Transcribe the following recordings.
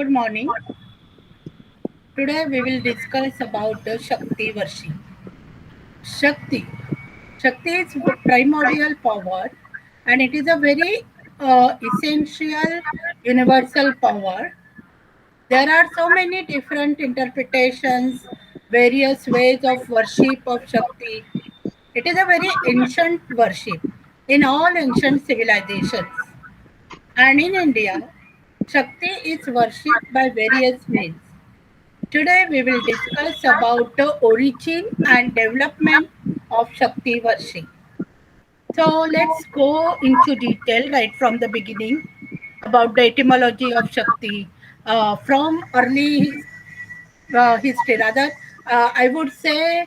Good morning. Today we will discuss about the Shakti worship. Shakti. Shakti is primordial power and it is a very essential universal power. There are so many different interpretations, various ways of worship of Shakti. It is a very ancient worship in all ancient civilizations. And in India, Shakti is worshipped by various means. Today we will discuss about the origin and development of Shakti worship. So let's go into detail right from the beginning about the etymology of Shakti from early history. Rather, I would say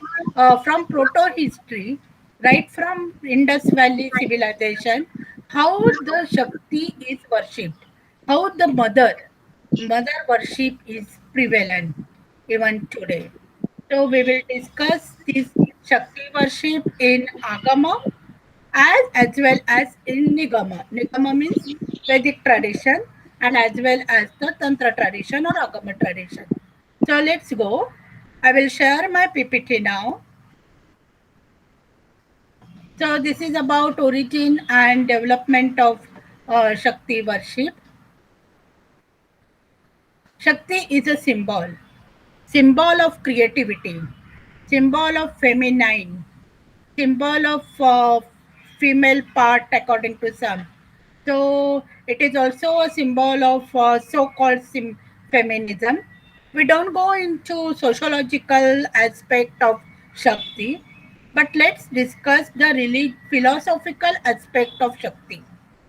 from proto history, right from Indus Valley civilization, how the Shakti is worshipped, how the mother worship is prevalent even today. So we will discuss this Shakti worship in Agama as well as in Nigama. Nigama means Vedic tradition and as well as the Tantra tradition or Agama tradition. So let's go. I will share my PPT now. So this is about origin and development of Shakti worship. Shakti is a symbol of creativity, symbol of feminine, symbol of female part according to some. So it is also a symbol of so-called feminism. We don't go into sociological aspect of Shakti, but let's discuss the really philosophical aspect of Shakti,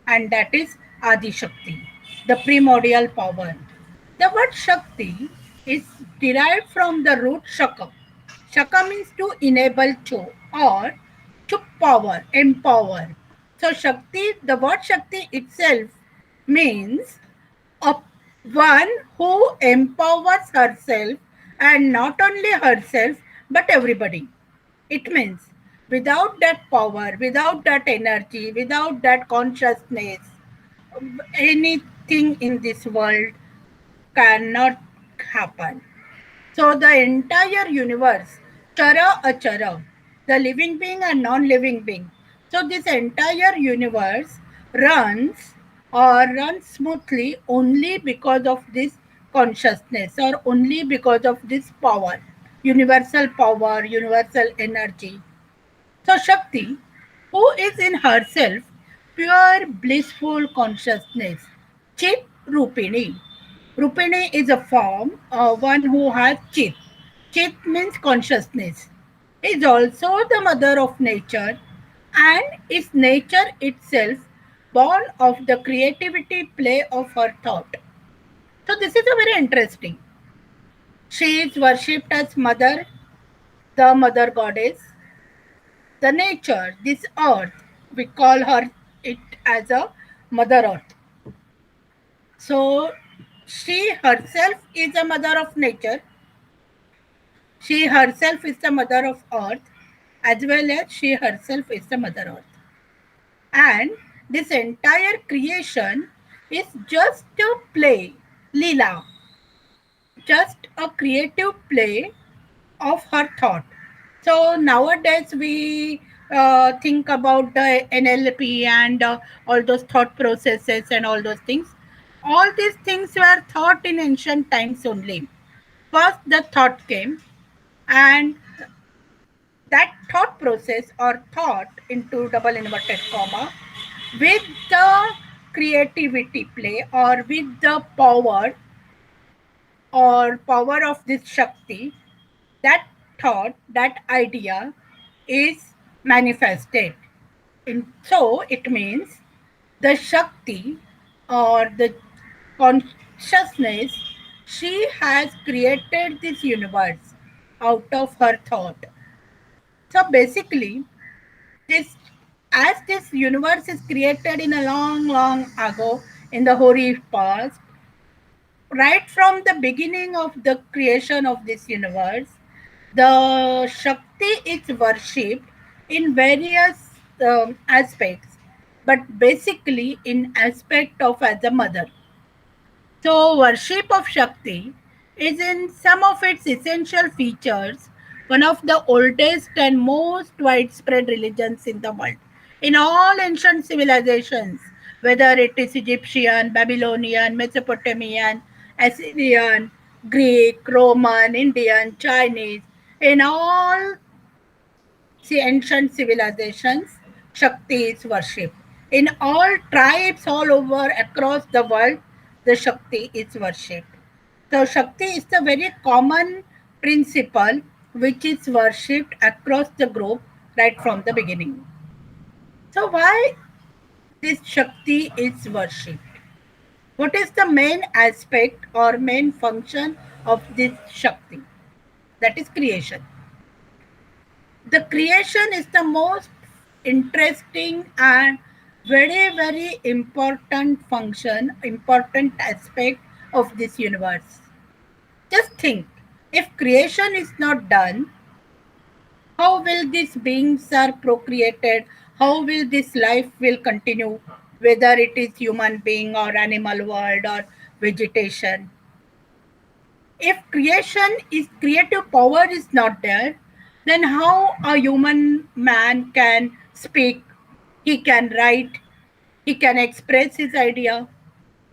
and that is Adi Shakti, the primordial power. The word Shakti is derived from the root Shaka. Shaka means to enable to or to power, empower. So Shakti, the word Shakti itself means a one who empowers herself and not only herself but everybody. It means without that power, without that energy, without that consciousness, anything in this world cannot happen. So the entire universe, Chara Achara, the living being and non-living being. So this entire universe runs runs smoothly only because of this consciousness or only because of this power, universal energy. So Shakti, who is in herself pure blissful consciousness, Chit Rupini. Rupini is a form, one who has Chit. Chit means consciousness. Is also the mother of nature and is nature itself born of the creativity play of her thought. So this is a very interesting. She is worshipped as mother, the mother goddess, the nature, this earth, we call her it as a mother earth. So she herself is a mother of nature. She herself is the mother of earth, as well as she herself is the mother earth. And this entire creation is just a play, Leela, just a creative play of her thought. So nowadays we think about the NLP and all those thought processes and all those things. All these things were thought in ancient times only. First, the thought came, and that thought process or thought into double inverted comma with the creativity play or with the power of this Shakti, that thought, that idea is manifested. So it means the Shakti or the consciousness, she has created this universe out of her thought. So basically, this as this universe is created in a long, long ago in the hoary past, right from the beginning of the creation of this universe, the Shakti is worshipped in various aspects, but basically in aspect of as a mother. So, worship of Shakti is in some of its essential features one of the oldest and most widespread religions in the world. In all ancient civilizations, whether it is Egyptian, Babylonian, Mesopotamian, Assyrian, Greek, Roman, Indian, Chinese, in all ancient civilizations, Shakti is worshipped. In all tribes all over across the world, the Shakti is worshipped. So, Shakti is the very common principle which is worshipped across the globe right from the beginning. So, why this Shakti is worshipped? What is the main aspect or main function of this Shakti? That is creation. The creation is the most interesting and very important function, important aspect of this universe. Just think, if creation is not done, how will these beings are procreated? How will this life will continue, whether it is human being or animal world or vegetation? If creative power is not there, then how a human man can speak, he can write, he can express his idea?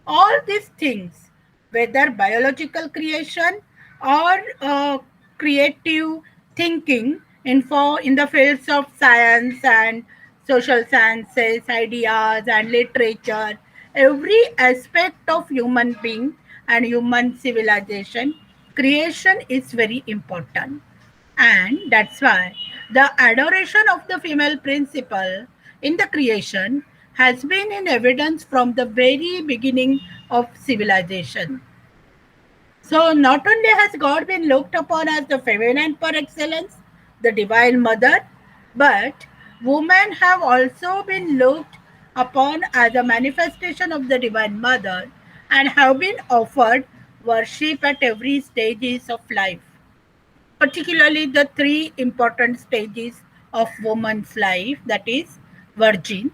All these things, whether biological creation or creative thinking in the fields of science and social sciences, ideas and literature, every aspect of human being and human civilization, creation is very important. And that's why the adoration of the female principle in the creation has been in evidence from the very beginning of civilization. So, not only has God been looked upon as the feminine par excellence, the divine mother, but women have also been looked upon as a manifestation of the divine mother and have been offered worship at every stages of life, particularly the three important stages of woman's life, that is virgin,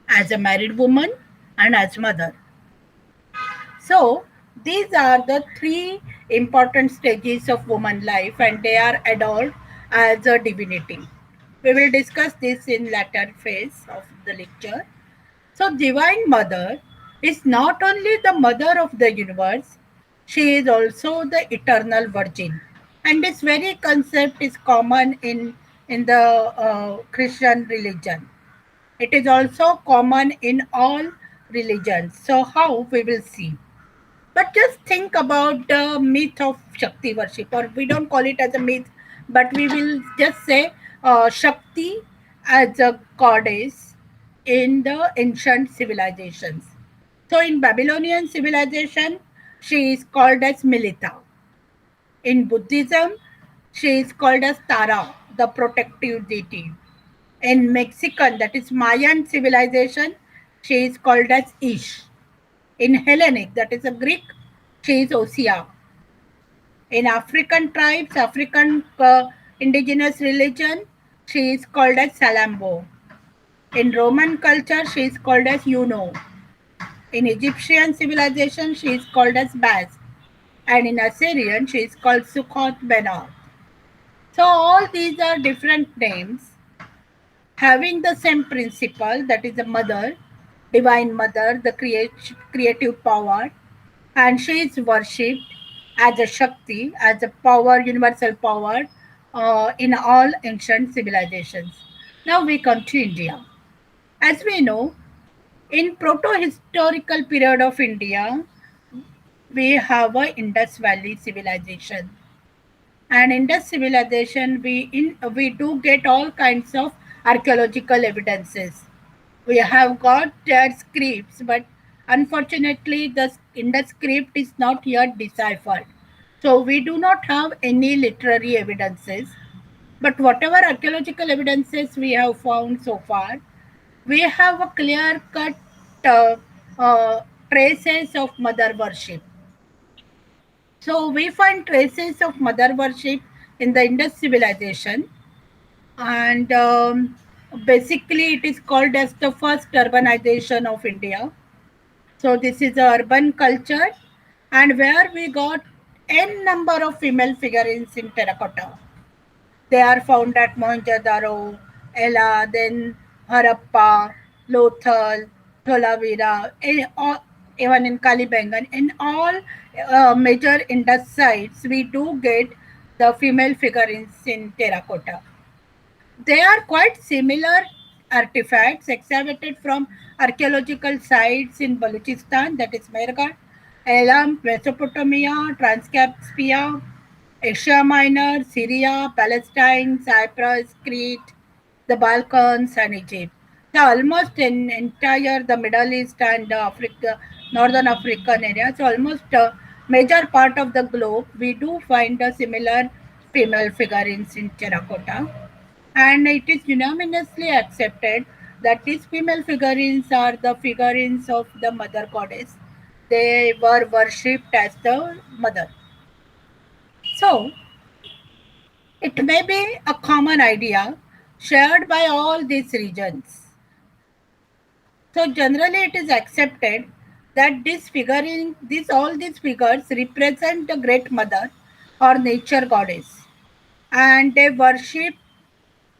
as a married woman, and as mother. So these are the three important stages of woman life and they are adored as a divinity. We will discuss this in latter phase of the lecture. So Divine Mother is not only the mother of the universe, she is also the eternal virgin. And this very concept is common in the Christian religion. It is also common in all religions. So how we will see. But just think about the myth of Shakti worship, or we don't call it as a myth, but we will just say Shakti as a goddess in the ancient civilizations. So, in Babylonian civilization, she is called as Milita. In Buddhism, she is called as Tara, the protective deity. In Mexican, that is Mayan civilization, she is called as Ish. In Hellenic, that is a Greek, she is Osia. In African tribes, African indigenous religion, she is called as Salambo. In Roman culture, she is called as Juno. In Egyptian civilization, she is called as Baz. And in Assyrian, she is called Sukkot Benoth. So all these are different names having the same principle, that is the mother, divine mother, the creative power, and she is worshipped as a Shakti, as a power, universal power in all ancient civilizations. Now we come to India. As we know, in proto-historical period of India, we have a Indus Valley civilization. And in this civilization, we do get all kinds of archaeological evidences. We have got their scripts, but unfortunately, the Indus script is not yet deciphered. So we do not have any literary evidences. But whatever archaeological evidences we have found so far, we have a clear cut uh, uh, traces of mother worship. So we find traces of mother worship in the Indus civilization, and basically it is called as the first urbanization of India. So this is a urban culture, and where we got n number of female figurines in terracotta. They are found at Mohenjo-daro, Ella, then Harappa, Lothal, Dholavira, even in Kalibangan. In all major Indus sites, we do get the female figurines in terracotta. They are quite similar artifacts excavated from archaeological sites in Balochistan, that is Mehrgarh, Elam, Mesopotamia, Transcaspia, Asia Minor, Syria, Palestine, Cyprus, Crete, the Balkans, and Egypt. The almost in entire the Middle East and Africa, Northern African area, so almost a major part of the globe, we do find a similar female figurines in terracotta, and it is unanimously accepted that these female figurines are the figurines of the mother goddess. They were worshipped as the mother. So, it may be a common idea shared by all these regions. So generally it is accepted that all these figures represent the great mother or nature goddess, and they worship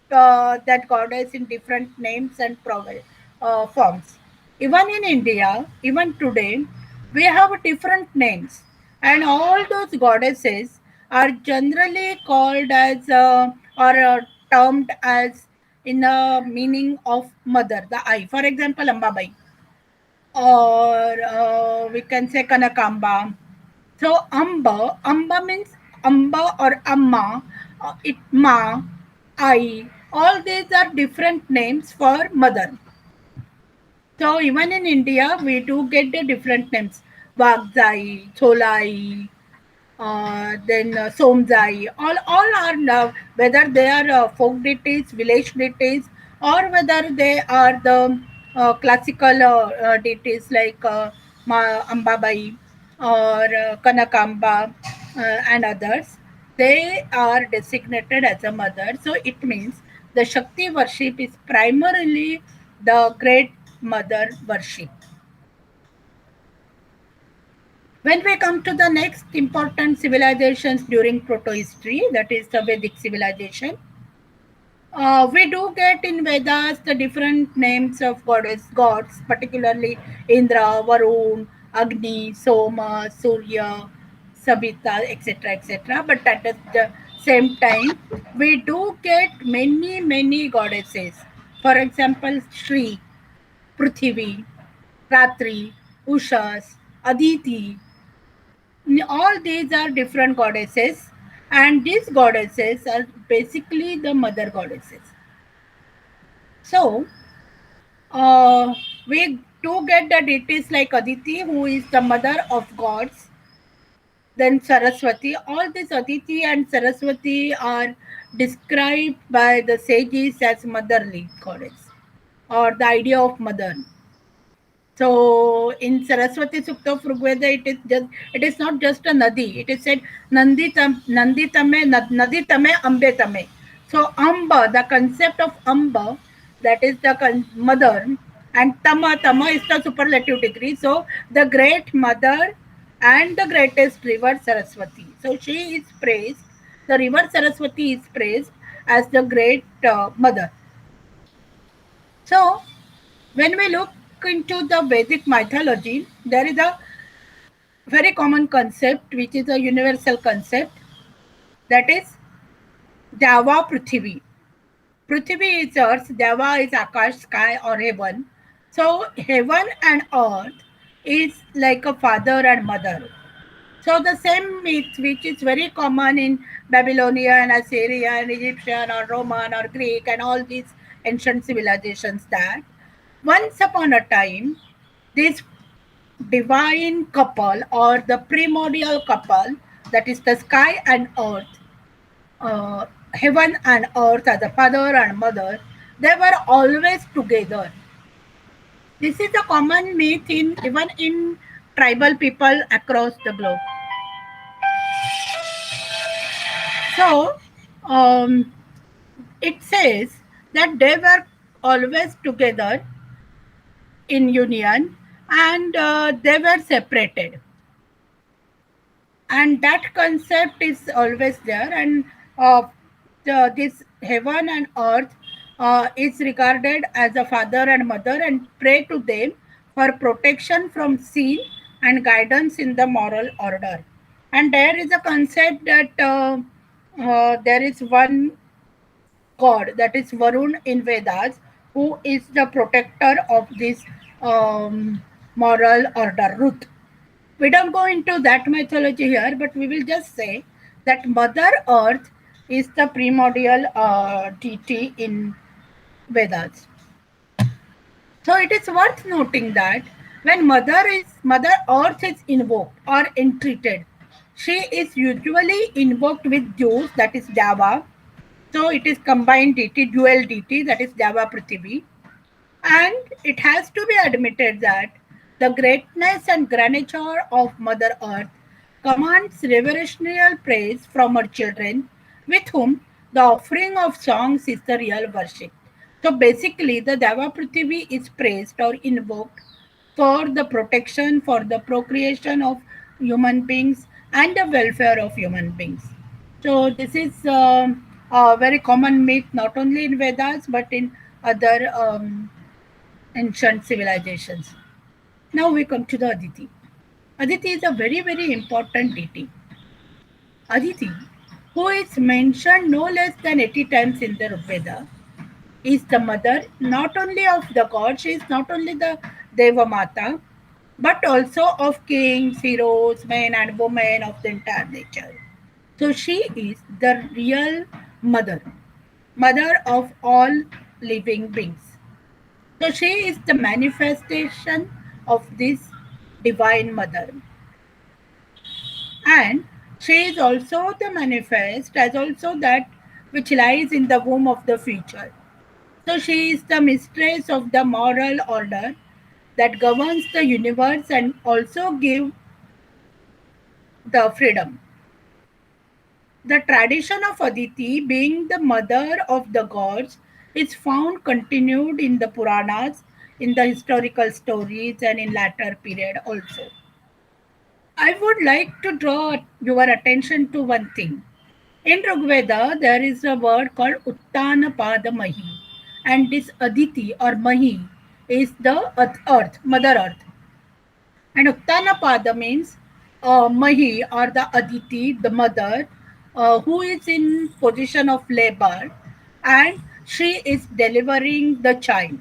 that goddess in different names and forms. Even in India, even today, we have different names, and all those goddesses are generally called as or termed as in the meaning of mother, the I. For example, Ambabai, or we can say Kanakamba. So Amba means Amba or Amma, Ma, I. All these are different names for mother. So even in India, we do get the different names. Vagzai, Cholai, then Somzai, all are now, whether they are folk deities, village deities, or whether they are the classical deities like Ambabai or Kanakamba and others. They are designated as a mother. So it means the Shakti worship is primarily the great mother worship. When we come to the next important civilizations during proto-history, that is the Vedic civilization, we do get in Vedas the different names of gods, particularly Indra, Varun, Agni, Soma, Surya, Sabita, etc., etc. But at the same time, we do get many goddesses. For example, Shri, Prithvi, Ratri, Ushas, Aditi, all these are different goddesses, and these goddesses are basically the mother goddesses. So we do get the deities like Aditi, who is the mother of gods, then Saraswati. All these Aditi and Saraswati are described by the sages as motherly goddess, or the idea of mother. So in Saraswati Sukta of Rigveda, it is not just a nadi. It is said Nandi tame nadi tame ambe tame. So Amba, the concept of Amba, that is the mother, and tama is the superlative degree. So the great mother and the greatest river Saraswati. So she is praised. The river Saraswati is praised as the great mother. So when we look into the Vedic mythology, there is a very common concept, which is a universal concept, that is Dava Prithvi. Prithvi is earth, Dava is Akash, sky or heaven. So heaven and earth is like a father and mother. So the same myth, which is very common in Babylonian, Assyrian, Egyptian, or Roman, or Greek, and all these ancient civilizations, that once upon a time, this divine couple or the primordial couple, that is the sky and earth, heaven and earth as a father and mother, they were always together. This is a common myth in even in tribal people across the globe. So it says that they were always together in union, and they were separated. and that concept is always there. And uh, this heaven and earth is regarded as a father and mother, and pray to them for protection from sin and guidance in the moral order. And there is a concept that there is one god, that is Varun in Vedas, who is the protector of this moral order, Ruth. We don't go into that mythology here, but we will just say that Mother Earth is the primordial deity in Vedas. So it is worth noting that when Mother Earth is invoked or entreated, she is usually invoked with dews, that is Dava. So it is combined deity, dual deity, that is Dava Prithvi. And it has to be admitted that the greatness and grandeur of Mother Earth commands reverential praise from her children, with whom the offering of songs is the real worship. So basically, the Deva Prithvi is praised or invoked for the protection, for the procreation of human beings, and the welfare of human beings. So this is a very common myth, not only in Vedas but in other ancient civilizations. Now we come to the Aditi. Aditi is a very, very important deity. Aditi, who is mentioned no less than 80 times in the Rigveda, is the mother not only of the god, she is not only the Deva Mata, but also of kings, heroes, men, and women of the entire nature. So she is the real mother, mother of all living beings. So she is the manifestation of this divine mother. And she is also the manifest as also that which lies in the womb of the future. So she is the mistress of the moral order that governs the universe and also give the freedom. The tradition of Aditi being the mother of the gods is found continued in the Puranas, in the historical stories, and in latter period also. I would like to draw your attention to one thing. In Rigveda, there is a word called Uttanapada Mahi, and this Aditi or Mahi is the earth, Mother Earth. And Uttanapada means Mahi or the Aditi, the mother, who is in position of labor, and she is delivering the child.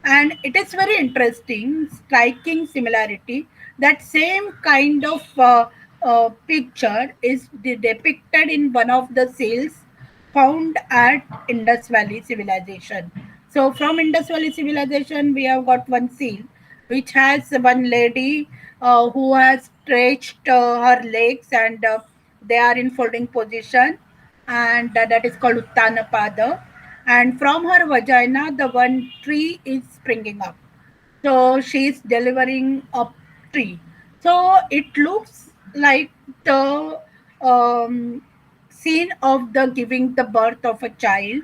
And it is very interesting, striking similarity. That same kind of picture is depicted in one of the seals found at Indus Valley civilization. So from Indus Valley civilization we have got one seal which has one lady who has stretched her legs, and they are in folding position, and that is called Uttanapada. And from her vagina the one tree is springing up, so she is delivering a tree. So it looks like the scene of the giving the birth of a child.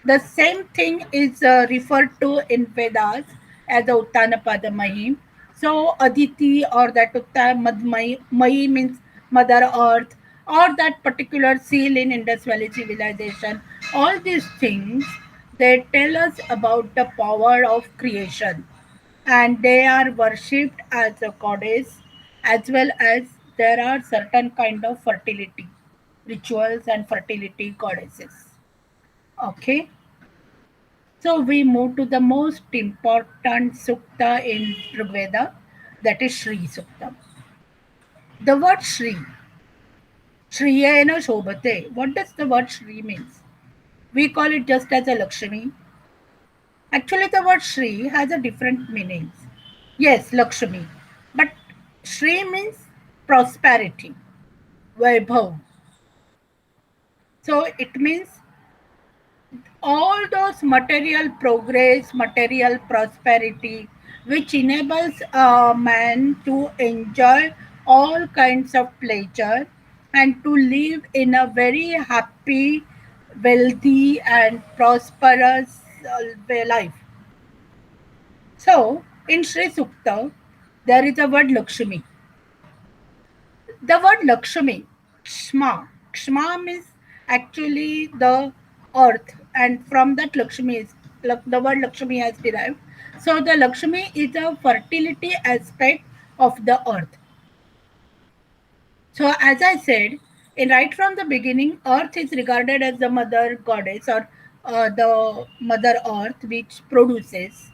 The same thing is referred to in Vedas as the Uttanapada Mahi. So Aditi or that Mahi means Mother Earth, or that particular seal in Indus Valley civilization. All these things, they tell us about the power of creation, and they are worshipped as a goddess, as well as there are certain kind of fertility rituals and fertility goddesses. Okay, so we move to the most important sukta in Rigveda, that is Shri Sukta. The word Shriyena Shobhate, what does the word Shri means? We call it just as a Lakshmi. Actually, the word Shri has a different meanings. Yes, Lakshmi. But Shri means prosperity, Vaibhav. So it means all those material progress, material prosperity, which enables a man to enjoy all kinds of pleasure and to live in a very happy, wealthy, and prosperous life. So, in Sri Sukta, there is a word Lakshmi. The word Lakshmi, Kshma means actually the earth, and from that Lakshmi is the word Lakshmi has derived. So the Lakshmi is a fertility aspect of the earth. So as I said, in right from the beginning, earth is regarded as the mother goddess, or the mother earth, which produces,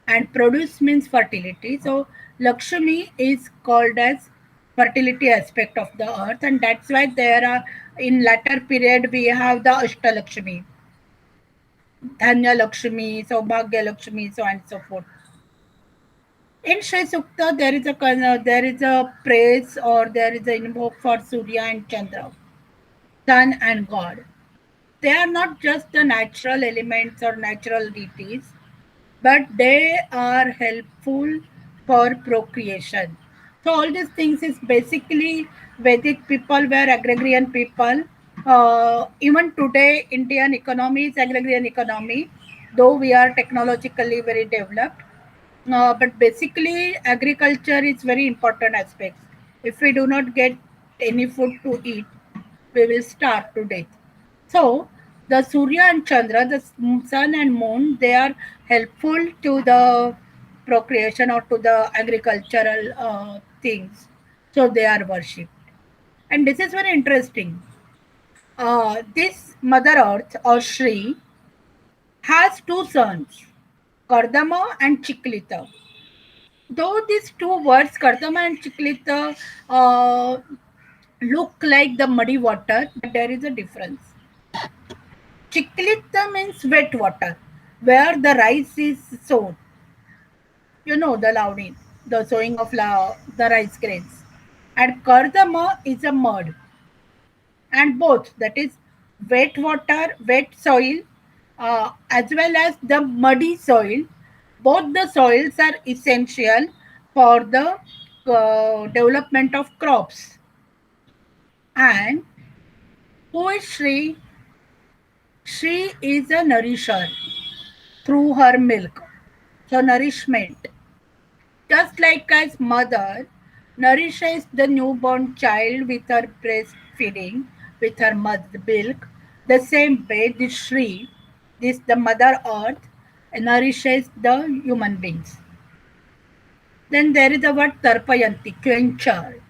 and produce means fertility. So Lakshmi is called as fertility aspect of the earth, and that's why there are, in latter period, we have the Ashtalakshmi, Dhanya Lakshmi, Saubhagya Lakshmi, so on and so forth. In Shri Sukta, there is a praise, or there is an invoke for Surya and Chandra, sun and God. They are not just the natural elements or natural deities, but they are helpful for procreation. So all these things is basically Vedic people were agrarian people. Even today, Indian economy is agrarian economy, though we are technologically very developed. But basically, agriculture is very important aspect. If we do not get any food to eat, we will starve to death. So the Surya and Chandra, the sun and moon, they are helpful to the procreation or to the agricultural things. So they are worshipped. And this is very interesting. This Mother Earth or Shri has two sons, Kardama and Chiklita. Though these two words, Kardama and Chiklita, look like the muddy water, but there is a difference. Chiklita means wet water, where the rice is sown. You know the lavani, the sowing of the rice grains. And Kardama is a mud. And both, that is wet water, wet soil, as well as the muddy soil, both the soils are essential for the development of crops. And who is Shri? She is a nourisher through her milk. So nourishment. Just like as mother nourishes the newborn child with her breastfeeding, with her milk, the same way this Shri, this the mother earth, nourishes the human beings. Then there is the word Tarpayanti, quencher.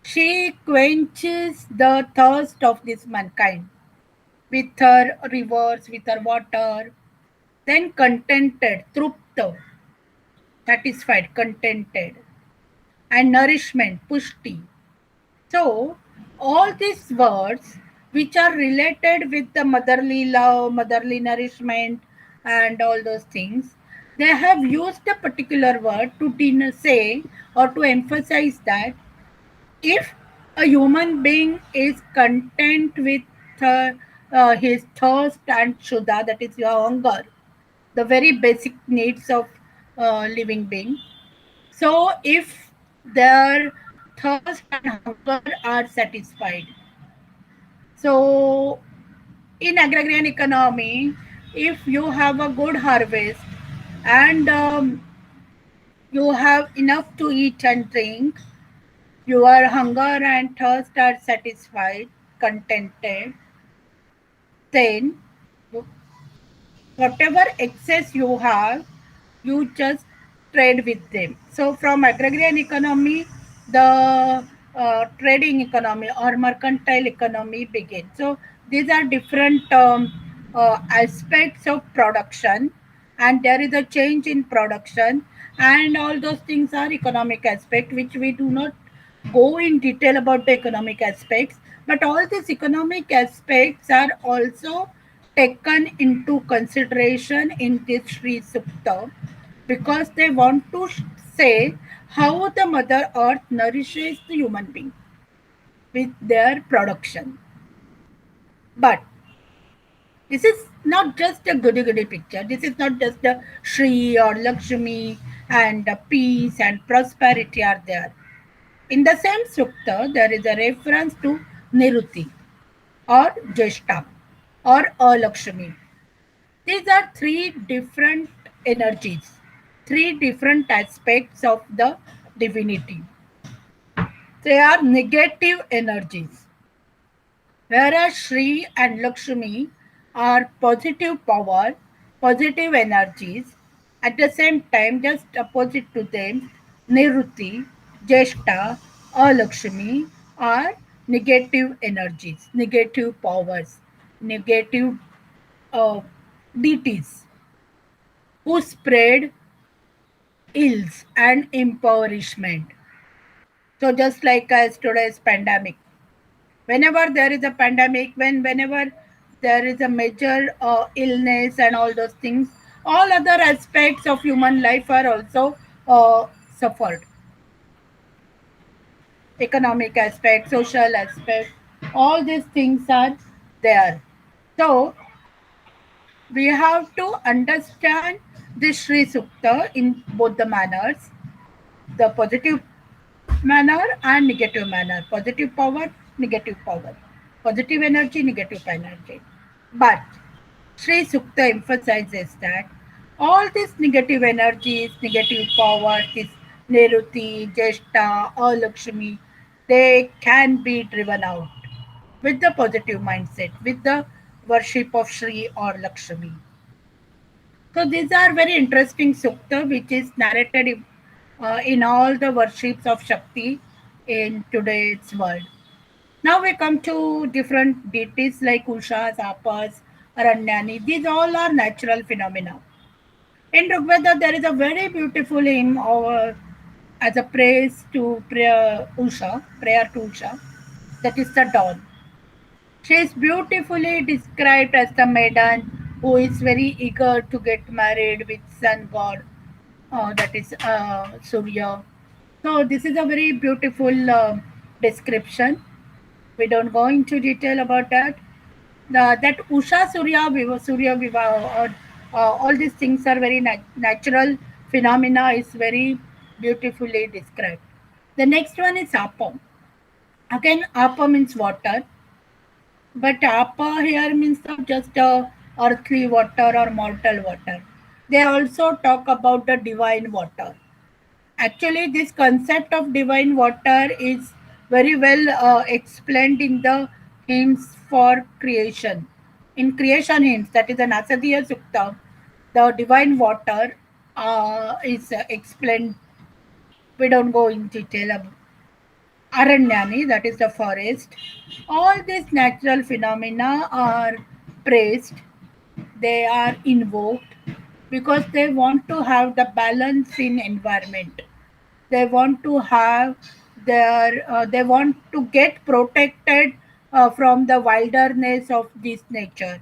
She quenches the thirst of this mankind with her rivers, with her water. Then contented, trupta, satisfied, contented, and nourishment, pushti. So, all these words which are related with the motherly love, motherly nourishment, and all those things, they have used a particular word to say or to emphasize that if a human being is content with his thirst and shuddha, that is your hunger, the very basic needs of living being. So if their thirst and hunger are satisfied, so in agrarian economy, if you have a good harvest and you have enough to eat and drink, your hunger and thirst are satisfied, contented, then whatever excess you have, you just trade with them. So from agrarian economy, the trading economy or mercantile economy begins. So these are different aspects of production, and there is a change in production, and all those things are economic aspect, which we do not go in detail about the economic aspects, but all these economic aspects are also taken into consideration in this Sri Sukta, because they want to say how the Mother Earth nourishes the human being with their production. But this is not just a goody goody picture. This is not just the Shri or Lakshmi and peace and prosperity are there. In the same sukta, there is a reference to Niruti or Jeshta or Alakshmi. These are three different energies, three different aspects of the divinity. They are negative energies, whereas Shri and Lakshmi are positive power, positive energies. At the same time, just opposite to them, Niruti, Jeshta, or Lakshmi are negative energies, negative powers, negative uh, deities who spread ills and impoverishment. So just like as today's pandemic, whenever there is a pandemic, whenever there is a major illness and all those things, all other aspects of human life are also suffered. Economic aspect, social aspect, all these things are there. So we have to understand this Sri Sukta in both the manners, the positive manner and negative manner. Positive power, negative power. Positive energy, negative energy. But Sri Sukta emphasizes that all these negative energies, negative power, this Neruti, Jeshta, or Lakshmi, they can be driven out with the positive mindset, with the worship of Sri or Lakshmi. So these are very interesting sukta which is narrated in all the worships of Shakti in today's world. Now we come to different deities like Ushas, Apas, Aranyani. These all are natural phenomena. In Rigveda, there is a very beautiful hymn as a praise to prayer to Usha, that is the dawn. She is beautifully described as the maiden who is very eager to get married with sun god, that is Surya. So this is a very beautiful description. We don't go into detail about that. That Usha Surya Vivaha, all these things are very natural phenomena. Is very beautifully described. The next one is Apa. Again, Apa means water, but Apa here means not just earthly water or mortal water. They also talk about the divine water. Actually, this concept of divine water is very well explained in the hymns for creation. In creation hymns, that is the Nasadiya Sukta, the divine water is explained. We don't go in detail. Aranyani, that is the forest. All these natural phenomena are praised, they are invoked because they want to have the balance in environment. They want to have they want to get protected from the wilderness of this nature.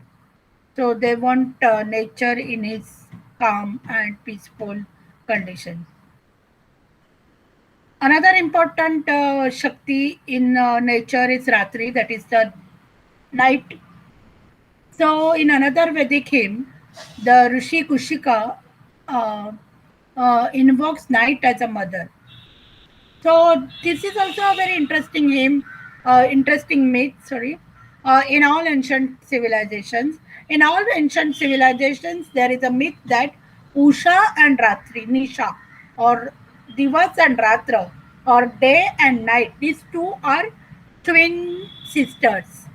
So they want nature in its calm and peaceful condition. Another important Shakti in nature is Ratri, that is the night. So, in another Vedic hymn, the Rishi Kushika uh, invokes night as a mother. So, this is also a very interesting hymn, interesting myth, sorry. In all ancient civilizations, there is a myth that Usha and Ratri, Nisha, or Divas and Ratra, or day and night, these two are twin sisters.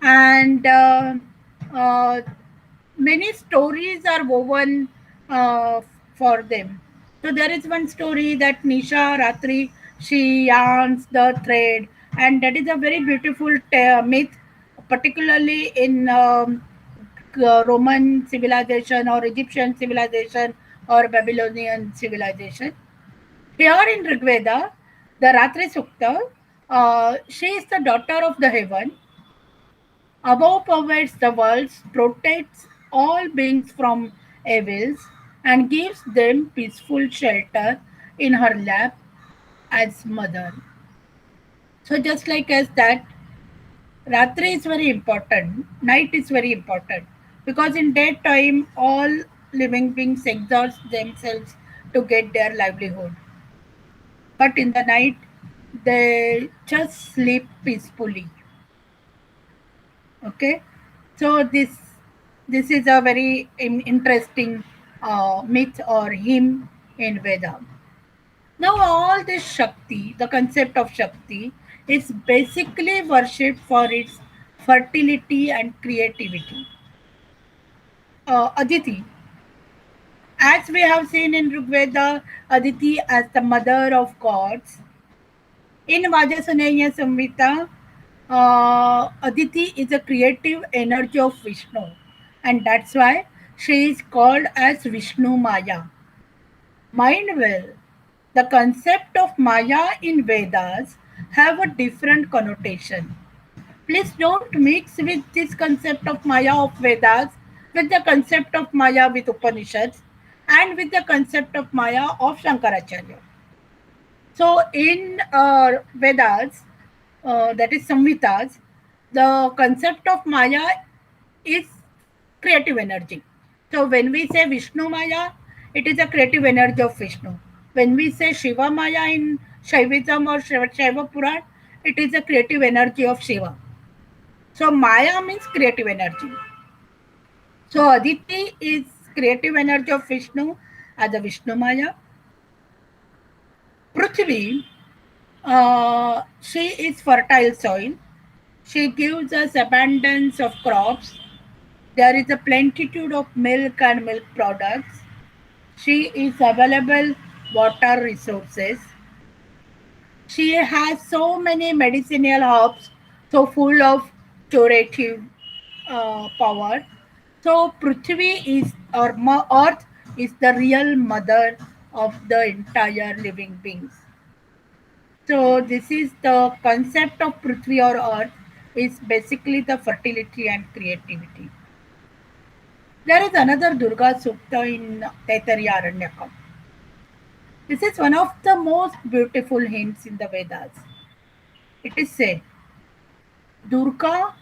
And uh, many stories are woven for them. So there is one story that Nisha Ratri, she yarns the thread, and that is a very beautiful myth, particularly in Roman civilization or Egyptian civilization or Babylonian civilization. Here in Rigveda, the Ratri Sukta, she is the daughter of the heaven, above pervades the world, protects all beings from evils, and gives them peaceful shelter in her lap as mother. So just like as that, Ratri is very important, night is very important, because in daytime all living beings exhaust themselves to get their livelihood. But in the night they just sleep peacefully. Okay, so this is a very interesting myth or hymn in Veda. Now, all this Shakti, the concept of Shakti, is basically worshipped for its fertility and creativity. Aditi, as we have seen in Rigveda, Aditi as the mother of gods. In Vajrasaneya Samhita, Aditi is a creative energy of Vishnu, and that's why she is called as Vishnu Maya. Mind well, the concept of Maya in Vedas have a different connotation. Please don't mix with this concept of Maya of Vedas with the concept of Maya with Upanishads and with the concept of Maya of Shankaracharya. So in Vedas, that is Samhitas, the concept of Maya is creative energy. So when we say Vishnu Maya, it is a creative energy of Vishnu. When we say Shiva Maya in Shaivism or Shaiva Puran, it is a creative energy of Shiva. So Maya means creative energy. So Aditi is creative energy of Vishnu as a Vishnu Maya. Prithvi, she is fertile soil. She gives us abundance of crops. There is a plenitude of milk and milk products. She is available water resources. She has so many medicinal herbs, so full of curative power. So Prithvi is or Earth is the real mother of the entire living beings. So this is the concept of Prithvi or Earth is basically the fertility and creativity. There is another Durga Sukta in Taittiriya Aranyakam. This is one of the most beautiful hymns in the Vedas. It is said, Durga,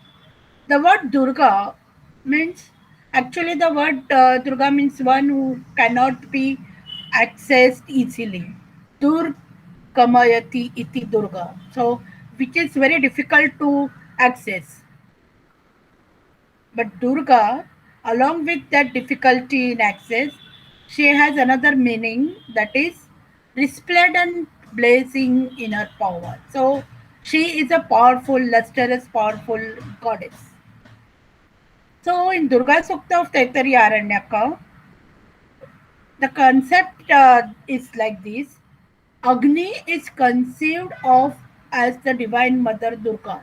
the word Durga means, actually the word Durga means one who cannot be accessed easily. Dur Kamayati iti Durga. So, which is very difficult to access. But Durga, along with that difficulty in access, she has another meaning, that is resplendent, blazing in her power. So she is a powerful, lustrous, powerful goddess. So in Durga Sukta of Taittiriya Aranyaka, the concept is like this: Agni is conceived of as the divine mother Durga,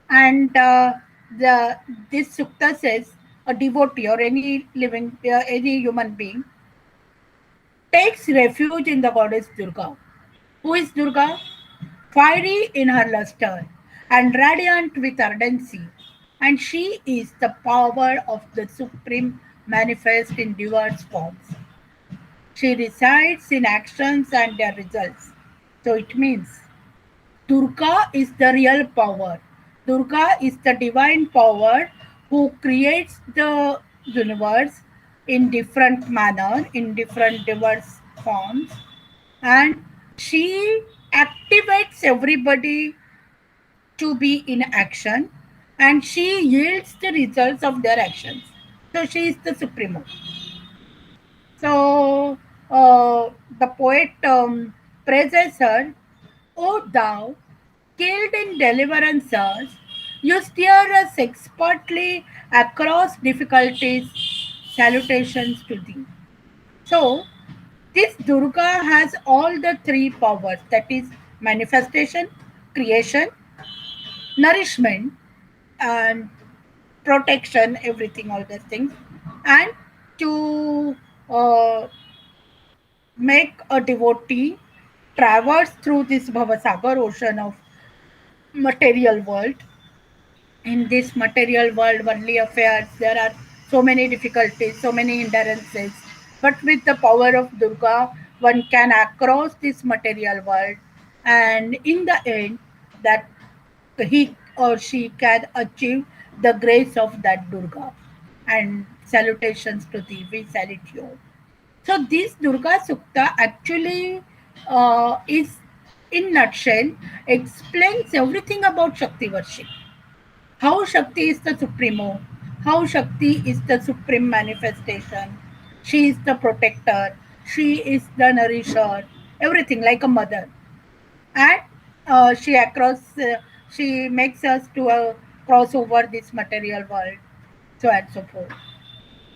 and the this sukta says a devotee or any living any human being takes refuge in the goddess Durga. Who is Durga? Fiery in her luster and radiant with ardency, and she is the power of the supreme manifest in diverse forms. She resides in actions and their results. So it means Durga is the real power. Durga is the divine power who creates the universe in different manner, in different diverse forms, and she activates everybody to be in action, and she yields the results of their actions. So she is the supremo. So the poet praises her, O thou skilled in deliverances, you steer us expertly across difficulties. Salutations to thee. So, this Durga has all the three powers, that is, manifestation, creation, nourishment, and protection, everything, all those things, and to uh, make a devotee traverse through this Bhavasagar ocean of material world. In this material world, worldly affairs, there are so many difficulties, so many hindrances. But with the power of Durga, one can cross this material world, and in the end, that he or she can achieve the grace of that Durga. And salutations to thee, we salute you. So this Durga Sukta actually is, in nutshell, explains everything about Shakti worship. How Shakti is the supremo, how Shakti is the supreme manifestation. She is the protector, she is the nourisher, everything like a mother. And she she makes us to cross over this material world, so and so forth.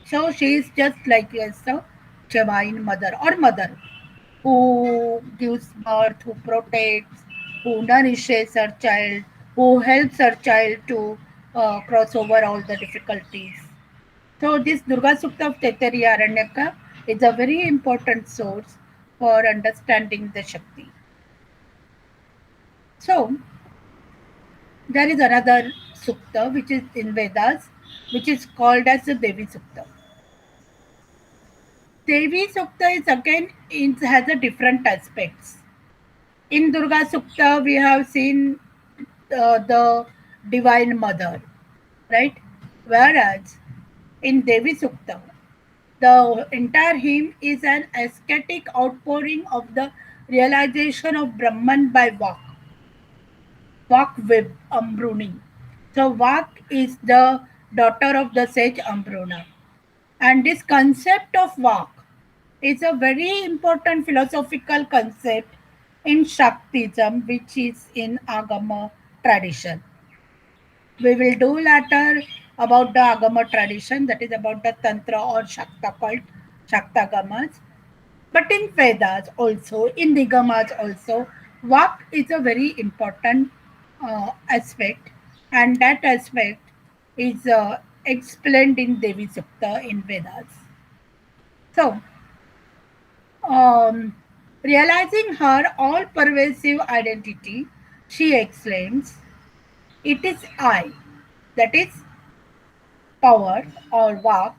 So she is just like as a divine mother or mother who gives birth, who protects, who nourishes her child, who helps her child to cross over all the difficulties. So this Durga Sukta of Taittiriya Aranyaka is a very important source for understanding the Shakti. So there is another Sukta which is in Vedas, which is called as the Devi Sukta. Devi Sukta is again it has a different aspects. In Durga Sukta, we have seen the Divine Mother, right? Whereas in Devi Sukta, the entire hymn is an ascetic outpouring of the realization of Brahman by Vak, Vak with Ambruni. So Vak is the daughter of the sage Ambruna. And this concept of Vak is a very important philosophical concept in Shaktism, which is in Agama tradition. We will do later about the Agama tradition, that is about the Tantra or Shakta cult, Shaktagamas. But in Vedas also, in Nigamas also, Vak is a very important aspect, and that aspect is explained in Devi Sukta in Vedas. So, um, realizing her all pervasive identity, she exclaims, "It is I, that is power or Vak,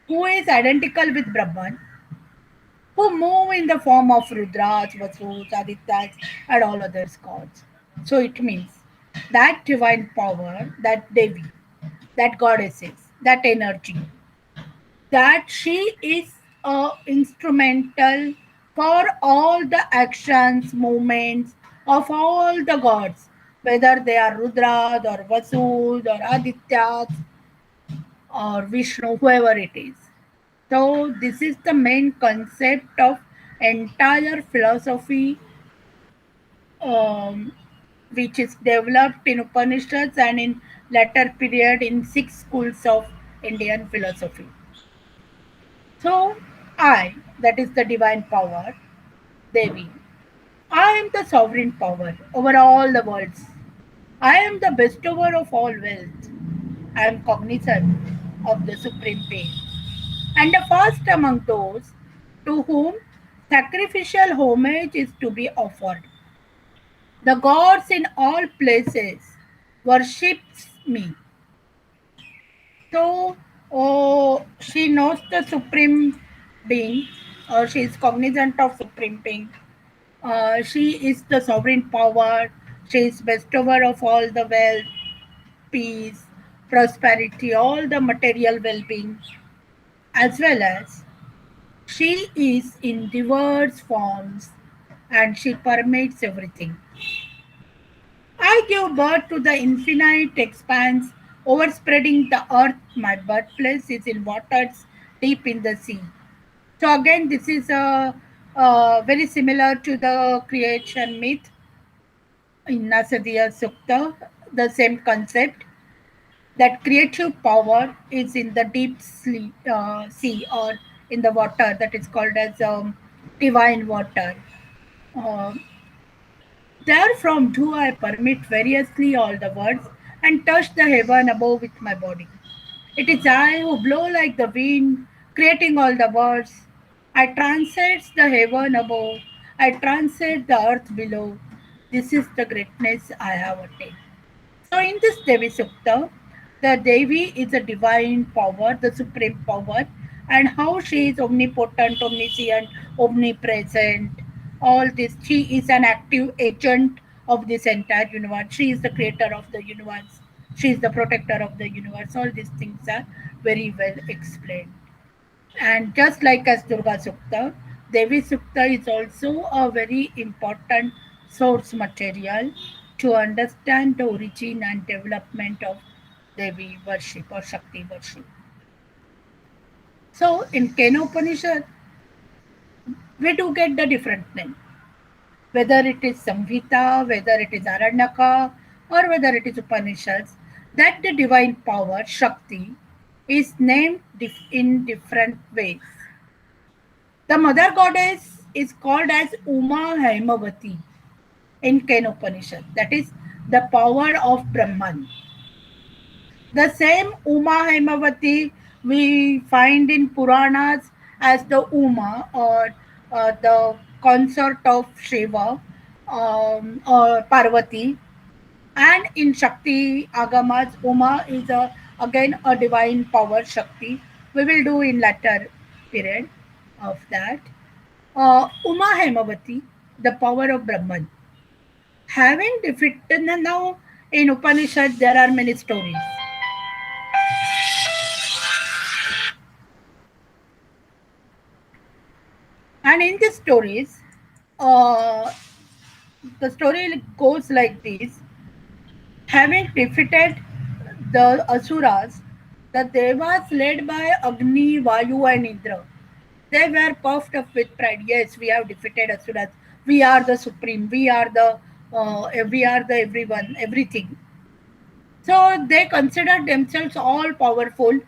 who is identical with Brahman, who move in the form of Rudras, Vasus, Adityas, and all other gods." So it means that divine power, that Devi, that goddesses, that energy, that she is instrumental for all the actions, movements of all the gods, whether they are Rudras or Vasus or Adityas or Vishnu, whoever it is. So this is the main concept of entire philosophy, um, which is developed in Upanishads and in later period in 6 schools of Indian philosophy. So I, that is the divine power, Devi, I am the sovereign power over all the worlds. I am the bestower of all wealth. I am cognizant of the supreme pain, and the first among those to whom sacrificial homage is to be offered. The gods in all places worships me. So she knows the supreme being, or she is cognizant of supreme being. She is the sovereign power. She is bestower of all the wealth, peace, prosperity, all the material well-being, as well as she is in diverse forms and she permeates everything. I give birth to the infinite expanse overspreading the earth. My birthplace is in waters deep in the sea. So again, this is very similar to the creation myth in Nasadiya Sukta, the same concept that creative power is in the deep sea or in the water that is called as divine water. Uh, Therefrom do I permit variously all the words and touch the heaven above with my body. It is I who blow like the wind, creating all the words. I transcend the heaven above, I transcend the earth below. This is the greatness I have attained. So, in this Devi Sukta, the Devi is a divine power, the supreme power, and how she is omnipotent, omniscient, omnipresent. All this, she is an active agent of this entire universe. She is the creator of the universe. She is the protector of the universe. All these things are very well explained. And just like as Durga Sukta, Devi Sukta is also a very important source material to understand the origin and development of Devi worship or Shakti worship. So in Kena Upanishad, we do get the different name. whether it is Samhita, whether it is Aranyaka, or whether it is Upanishads, that the divine power, Shakti, is named in different ways. The mother goddess is called as Uma Haimavati in Ken Upanishad, that is the power of Brahman. The same Uma Haimavati we find in Puranas as the Uma, or the consort of Shiva, or Parvati, and in Shakti Agamas, Uma is again a divine power Shakti. We will do in later period of that. Uma Haimavati, the power of Brahman. Having defeated, now in Upanishad there are many stories. And in these stories, uh, the story goes like this: having defeated the Asuras, the Devas led by Agni, Vayu, and Indra, they were puffed up with pride. Yes, we have defeated Asuras. We are the supreme. We are the everyone, everything. So they considered themselves all powerful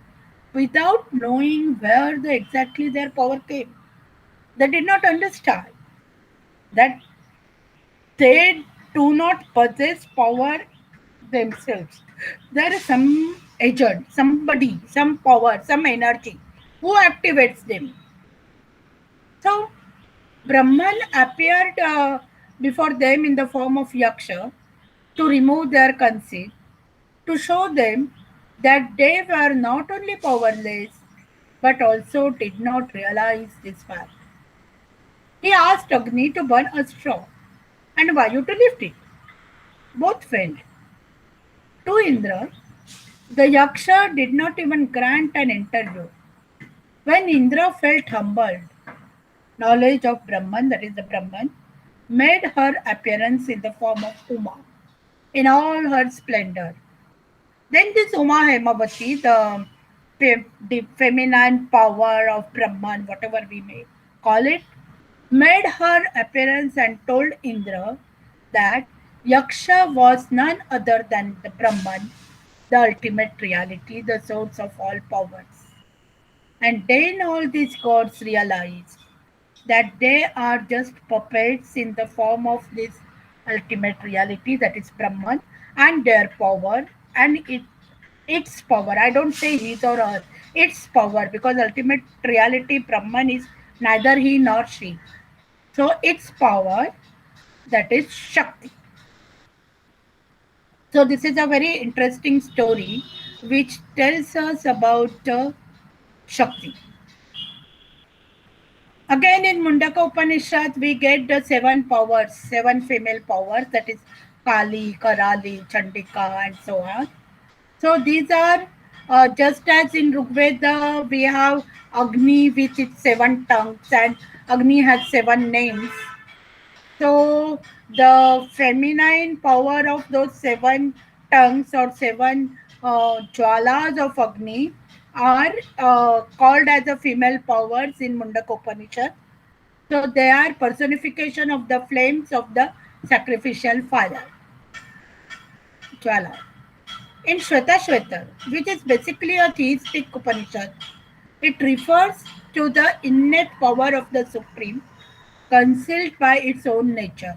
without knowing where exactly their power came. They did not understand that they do not possess power themselves. There is some agent, somebody, some power, some energy who activates them. So Brahman appeared before them in the form of Yaksha to remove their conceit, to show them that they were not only powerless but also did not realize this fact. He asked Agni to burn a straw and Vayu to lift it. Both failed. To Indra, the Yaksha did not even grant an interview. When Indra felt humbled, knowledge of Brahman, that is the Brahman, made her appearance in the form of Uma in all her splendor. Then this Uma Hemavati, the feminine power of Brahman, whatever we may call it, made her appearance and told Indra that Yaksha was none other than the Brahman, the ultimate reality, the source of all powers. And then all these gods realized that they are just puppets in the form of this ultimate reality, that is Brahman, and their power, and its power. I don't say his or her, its power, because ultimate reality Brahman is neither he nor she. So its power, that is Shakti. So this is a very interesting story which tells us about Shakti. Again, in Mundaka Upanishad, we get the seven powers, seven female powers, that is Kali, Karali, Chandika, and so on. So these are just as in Rigveda, we have Agni with its seven tongues, and Agni has seven names. So the feminine power of those seven tongues or seven jwalas of Agni are called as the female powers in Mundaka Upanishad. So they are personification of the flames of the sacrificial fire, Jwala. In Shweta, which is basically a theistic Upanishad, it refers to the innate power of the Supreme, concealed by its own nature.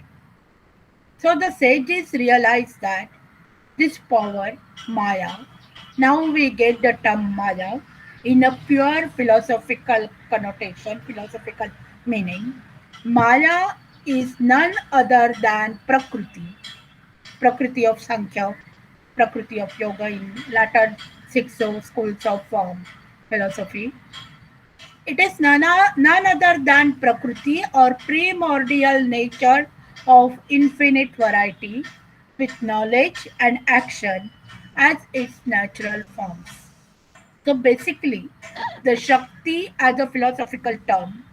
So the sages realize that this power, Maya, now we get the term Maya in a pure philosophical connotation, philosophical meaning. Maya is none other than Prakriti, Prakriti of Sankhya, Prakriti of Yoga in latter six schools of philosophy. It is none other than Prakriti or primordial nature of infinite variety with knowledge and action as its natural forms. So basically, the Shakti as a philosophical term,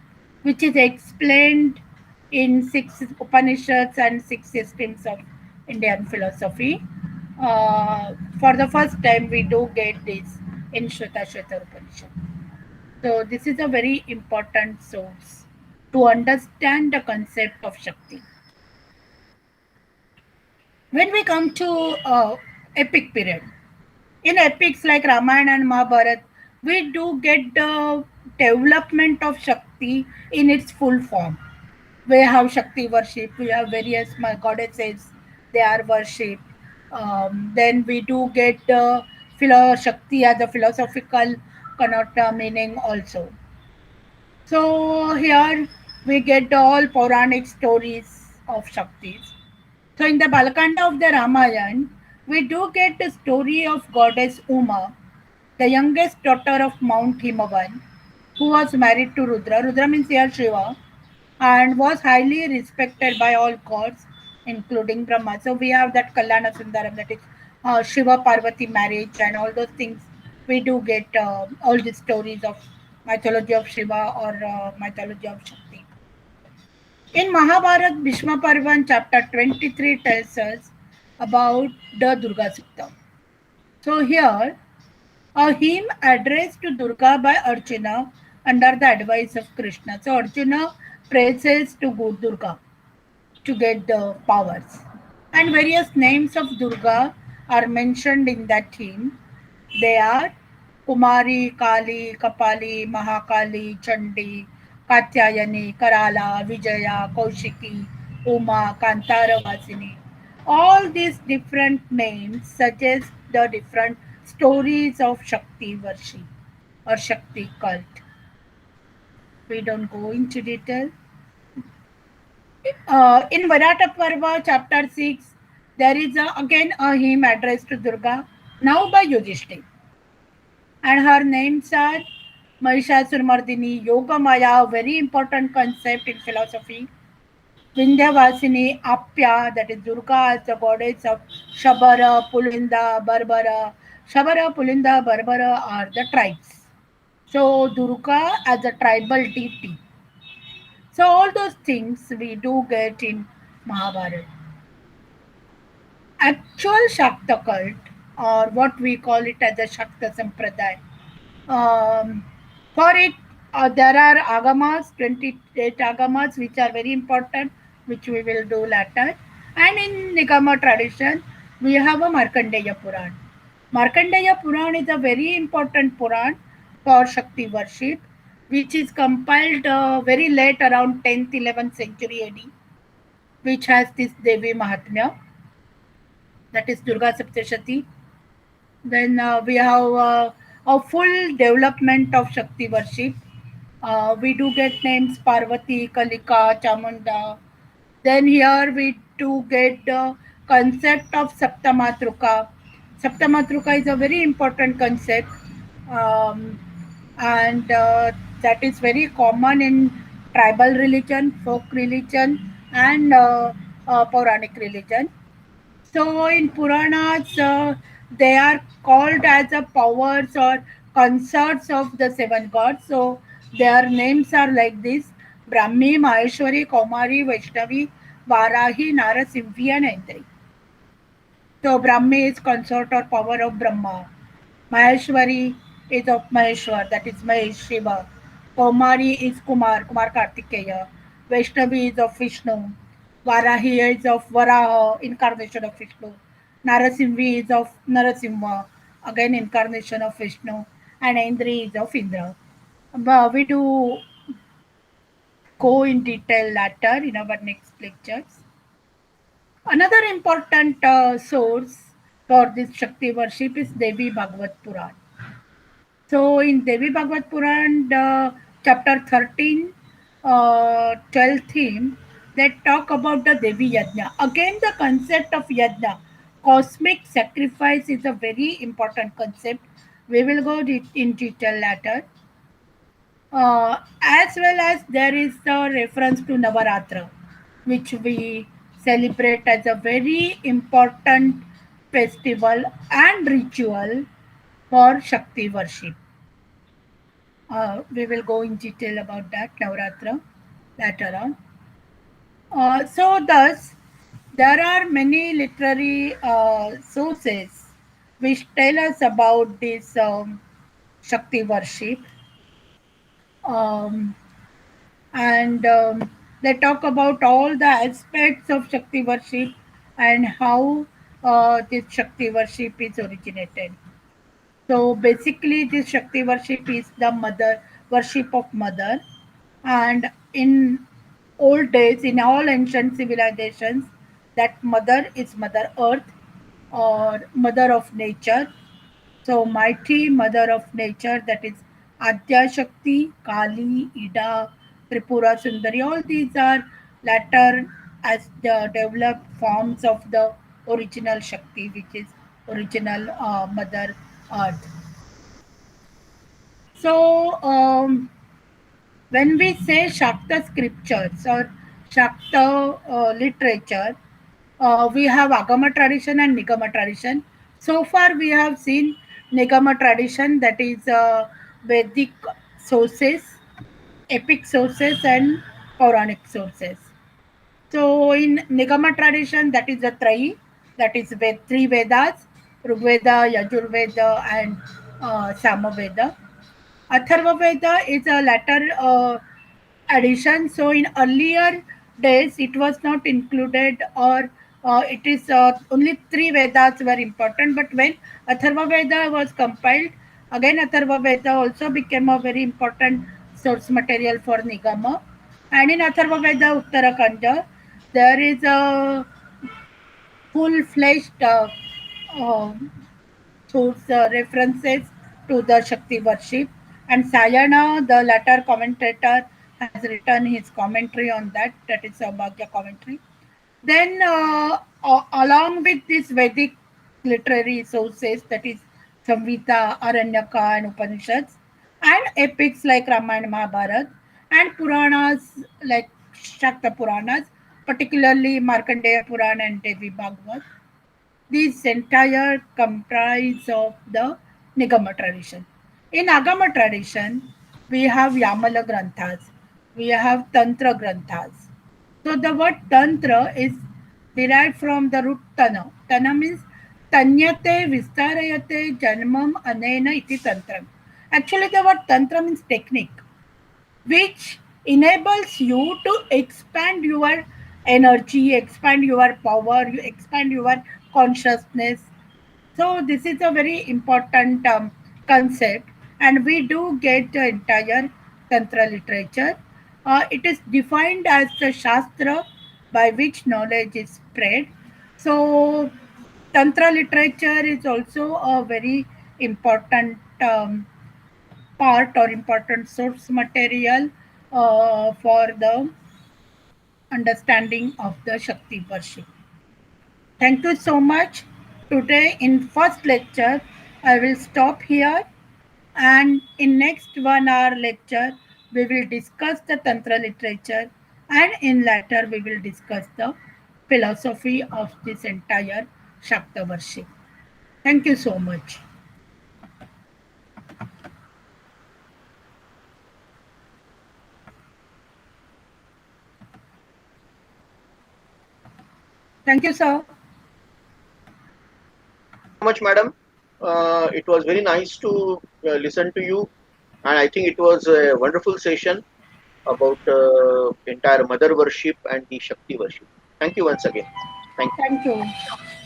which is explained in six Upanishads and six systems of Indian philosophy, for the first time we do get this in Shweta Upanishad. So this is a very important source to understand the concept of Shakti. When we come to epic period, in epics like Ramayana and Mahabharata, we do get the development of Shakti in its full form. We have Shakti worship, we have various goddesses, they are worshipped. Then we do get the Shakti as a philosophical connotation meaning also. So here we get all Puranic stories of Shaktis. So in the Balakanda of the Ramayana, we do get the story of goddess Uma, the youngest daughter of Mount Himavan, who was married to Rudra. Rudra means here Shiva, and was highly respected by all gods, including Brahma. So we have that Kalyana Sundaram, that is Shiva Parvati marriage, and all those things. We do get all the stories of mythology of Shiva or mythology of Shakti. In Mahabharata, Bhishma Parvan, chapter 23 tells us about the Durga Sukta. So here, a hymn addressed to Durga by Arjuna under the advice of Krishna. So Arjuna praises to good Durga to get the powers. And various names of Durga are mentioned in that hymn. They are Kumari, Kali, Kapali, Mahakali, Chandi, Katyayani, Karala, Vijaya, Kaushiki, Uma, Kantara, Vasini. All these different names suggest the different stories of Shakti worship or Shakti cult. We don't go into detail. In Varata Parva, chapter 6, there is again a hymn addressed to Durga, now by Yudhishthir. And her names are Mahishasur Yoga Maya, very important concept in philosophy. Vindhyavasini, Apya, that is Durga as the goddess of Shabara, Pulinda, Barbara. Shabara, Pulinda, Barbara are the tribes. So Durga as a tribal deity. So all those things we do get in Mahabharata. Actual Shakta cult, or what we call it as a Shakta Sampradaya. For it, there are agamas, 28 agamas, which are very important, which we will do later. And in Nigama tradition, we have a Markandeya Puran. Markandeya Puran is a very important Puran for Shakti worship, which is compiled very late around 10th, 11th century AD, which has this Devi Mahatmya, that is Durga Saptashati. Then we have a full development of Shakti worship. We do get names Parvati, Kalika, Chamunda. Then here we do get the concept of Saptamatruka. Saptamatruka is a very important concept, um, and that is very common in tribal religion, folk religion, and Puranic religion. So in Puranas, they are called as the powers or consorts of the seven gods. So their names are like this: Brahmi, Maheshwari, Kaumari, Vaishnavi, Varahi, Narasimhi, and Aintari. So Brahmi is consort or power of Brahma. Maheshwari is of Maheshwar, that is Mahesh Shiva. Kaumari is Kumar, Kumar Kartikeya. Vaishnavi is of Vishnu. Varahi is of Varaha, incarnation of Vishnu. Narasimhi is of Narasimha, again incarnation of Vishnu. And Indri is of Indra. We do go in detail later in our next lectures. Another important source for this Shakti worship is Devi Bhagavad Puran. So in Devi Bhagavad Puran, chapter 13, 12th theme, they talk about the Devi Yajna. Again, the concept of Yajna, cosmic sacrifice, is a very important concept. We will go in detail later. As well as there is the reference to Navaratra, which we celebrate as a very important festival and ritual for Shakti worship. We will go in detail about that Navratra later on. Thus, there are many literary sources which tell us about this Shakti worship. Um, and they talk about all the aspects of Shakti worship. and how this Shakti worship is originated. So basically, this Shakti worship is the mother worship of mother, and in old days, in all ancient civilizations, that mother is Mother Earth or Mother of Nature. So mighty Mother of Nature, that is Adya Shakti, Kali, Ida, Tripura Sundari. All these are latter as the developed forms of the original Shakti, which is original Mother Earth. So, when we say Shakta scriptures or Shakta literature, we have Agama tradition and Nigama tradition. So far, we have seen Nigama tradition, that is Vedic sources, epic sources, and Puranic sources. So, in Nigama tradition, that is the Trayi, that is three Vedas, Rigveda, Yajurveda, and Samaveda. Atharva Veda is a latter addition. So in earlier days, it was not included, or it is only three Vedas were important. But when Atharva Veda was compiled, again Atharva Veda also became a very important source material for Nigama. And in Atharva Veda Uttarakanda, there is a full-fledged uh, source references to the Shakti worship. And Sayana, the latter commentator, has written his commentary on that, that is Saubhagya commentary. Then, along with these Vedic literary sources, that is Samhita, Aranyaka, and Upanishads, and epics like Ramayana, Mahabharata, and Puranas like Shakta Puranas, particularly Markandeya Purana and Devi Bhagavad, these entire comprise of the Nigama tradition. In Agama tradition, we have Yamala Granthas, we have Tantra Granthas. So the word Tantra is derived from the root Tana. Tana means Tanyate Vistarayate Janmam Anena iti Tantram. Actually, the word Tantra means technique, which enables you to expand your energy, expand your power, you expand your consciousness. So this is a very important concept, and we do get the entire tantra literature. It is defined as the shastra by which knowledge is spread. So tantra literature is also a very important part or important source material for the understanding of the Shakti worship. Thank you so much. Today in first lecture, I will stop here, and in next 1 hour lecture, we will discuss the Tantra literature, and in later we will discuss the philosophy of this entire Shakta worship. Thank you so much. Thank you, sir. Thank you so much, madam. It was very nice to listen to you, and I think it was a wonderful session about entire mother worship and the Shakti worship. Thank you once again. Thank you. Thank you.